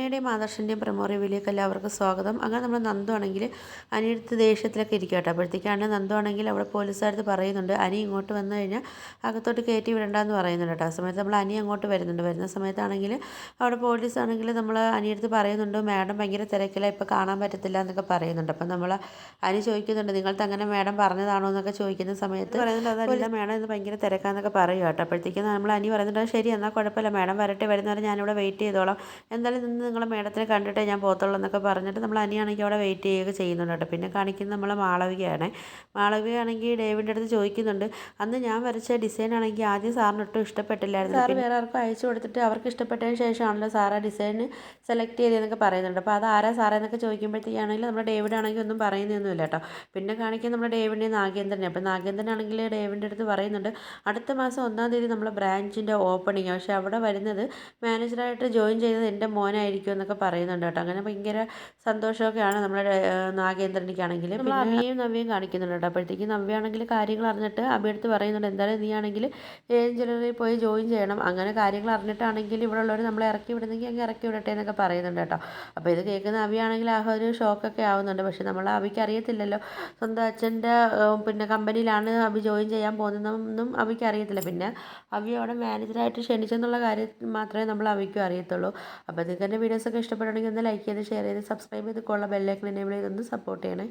അനയുടെയും ആദർശിൻ്റെയും promo റിവ്യൂയിലേക്ക് എല്ലാവർക്കും സ്വാഗതം. അങ്ങനെ നമ്മൾ നന്ദു ആണെങ്കിൽ അനിയടുത്ത് ദേഷ്യത്തിലൊക്കെ ഇരിക്കുക കേട്ടോ. അപ്പോഴത്തേക്കാണ് നന്ദു ആണെങ്കിൽ അവിടെ പോലീസുകാരത്ത് പറയുന്നുണ്ട് അനി ഇങ്ങോട്ട് വന്നു കഴിഞ്ഞാൽ അകത്തോട്ട് കയറ്റി വിടണ്ടെന്ന് പറയുന്നുണ്ട് കേട്ടോ. ആ സമയത്ത് നമ്മൾ അനി അങ്ങോട്ട് വരുന്ന സമയത്താണെങ്കിൽ അവിടെ പോലീസ് ആണെങ്കിൽ നമ്മൾ അനിയടുത്ത് പറയുന്നുണ്ട് മാഡം ഭയങ്കര തിരക്കില്ല, ഇപ്പോൾ കാണാൻ പറ്റത്തില്ല എന്നൊക്കെ പറയുന്നുണ്ട്. അപ്പം നമ്മൾ അനി ചോദിക്കുന്നുണ്ട് നിങ്ങൾക്ക് അങ്ങനെ മാഡം പറഞ്ഞതാണോ എന്നൊക്കെ ചോദിക്കുന്ന സമയത്ത് പറയുന്നുണ്ട് അതല്ല മാഡം ഇത് ഭയങ്കര തിരക്കാന്നൊക്കെ പറയും കേട്ടോ. അപ്പോഴത്തേക്കും നമ്മൾ അനി പറയുന്നുണ്ട് ശരി എന്നാൽ കുഴപ്പമില്ല മാഡം വരട്ടെ, വരുന്നവരെ ഞാനിവിടെ വെയിറ്റ് ചെയ്തോളാം, എന്തായാലും നിന്ന് നിങ്ങളെ മേഡത്തിനെ കണ്ടിട്ടേ ഞാൻ പോകത്തുള്ളൂ എന്നൊക്കെ പറഞ്ഞിട്ട് നമ്മൾ അനിയാണെങ്കിൽ അവിടെ വെയിറ്റ് ചെയ്യുകയൊക്കെ ചെയ്യുന്നുണ്ട് കേട്ടോ. പിന്നെ കാണിക്കുന്നത് നമ്മളെ മാളവികയാണെങ്കിൽ ഡേവിൻ്റെ അടുത്ത് ചോദിക്കുന്നുണ്ട് അന്ന് ഞാൻ വരച്ച ഡിസൈൻ ആണെങ്കിൽ ആദ്യം സാറിന് ഒട്ടും ഇഷ്ടപ്പെട്ടില്ലായിരുന്നു, സാറ് വേറെ ആർക്കും അയച്ചു കൊടുത്തിട്ട് അവർക്ക് ഇഷ്ടപ്പെട്ടതിന് ശേഷമാണല്ലോ സാറ് ആ ഡിസൈൻ സെലക്ട് ചെയ്തതെന്നൊക്കെ പറയുന്നുണ്ട്. അപ്പോൾ അത് ആരാ സാറേ എന്നൊക്കെ ചോദിക്കുമ്പോഴത്തേക്കാണെങ്കിൽ നമ്മുടെ ഡേവിഡ് ആണെങ്കിൽ ഒന്നും പറയുന്നൊന്നുമില്ല കേട്ടോ. പിന്നെ കാണിക്കുന്നത് നമ്മുടെ ഡേവിഡിനെ നാഗേന്ദ്രനെ. അപ്പോൾ നാഗേന്ദ്രനാണെങ്കിൽ ഡേവിൻ്റെ അടുത്ത് പറയുന്നുണ്ട് അടുത്ത മാസം 1-ാം തീയതി നമ്മളെ ബ്രാഞ്ചിൻ്റെ ഓപ്പണിങ്, പക്ഷേ അവിടെ വരുന്നത് മാനേജറായിട്ട് ജോയിൻ ചെയ്തത് എൻ്റെ മോനായിരിക്കും എന്നൊക്കെ പറയുന്നുണ്ട് കേട്ടോ. അങ്ങനെ ഭയങ്കര സന്തോഷമൊക്കെയാണ് നമ്മുടെ നാഗേന്ദ്രനിക്കാണെങ്കിൽ. പിന്നെ അഭിയും നവ്യയും കാണിക്കുന്നുണ്ട് കേട്ടോ. അപ്പോഴത്തേക്കും നവ്യാണെങ്കിൽ കാര്യങ്ങൾ അറിഞ്ഞിട്ട് അഭിയടുത്ത് പറയുന്നുണ്ട് എന്തായാലും നീ ആണെങ്കിൽ ജ്വല്ലറിയിൽ പോയി ജോയിൻ ചെയ്യണം, അങ്ങനെ കാര്യങ്ങൾ അറിഞ്ഞിട്ടാണെങ്കിൽ ഇവിടെ ഉള്ളവർ നമ്മളെ ഇറക്കി വിടുന്നെങ്കിൽ അങ്ങ് ഇറക്കി വിടട്ടെ എന്നൊക്കെ പറയുന്നുണ്ട് കേട്ടോ. അപ്പോൾ ഇത് കേൾക്കുന്ന അഭിയാണെങ്കിൽ ആ ഒരു ഷോക്കൊക്കെ ആവുന്നുണ്ട്. പക്ഷേ നമ്മൾ അഭിക്ക് അറിയത്തില്ലല്ലോ സ്വന്തം അച്ഛൻ്റെ പിന്നെ കമ്പനിയിലാണ് അഭി ജോയിൻ ചെയ്യാൻ പോകുന്നതെന്നും അഭിക്ക് അറിയത്തില്ല. പിന്നെ അഭി അവിടെ മാനേജറായിട്ട് ക്ഷണിച്ചെന്നുള്ള കാര്യം മാത്രമേ നമ്മൾ അഭിക്കും അറിയത്തുള്ളൂ. അപ്പോൾ നിങ്ങൾക്ക് എൻ്റെ വീഡിയോസൊക്കെ ഇഷ്ടപ്പെടുകയാണെങ്കിൽ ഒന്ന് ലൈക്ക് ചെയ്ത് ഷെയർ ചെയ്ത് സബ്സ്ക്രൈബ് ചെയ്ത് ബെല്ലൈക്കൺ എനേബിൾ ചെയ്തൊന്ന് സപ്പോർട്ട് ചെയ്യണേ.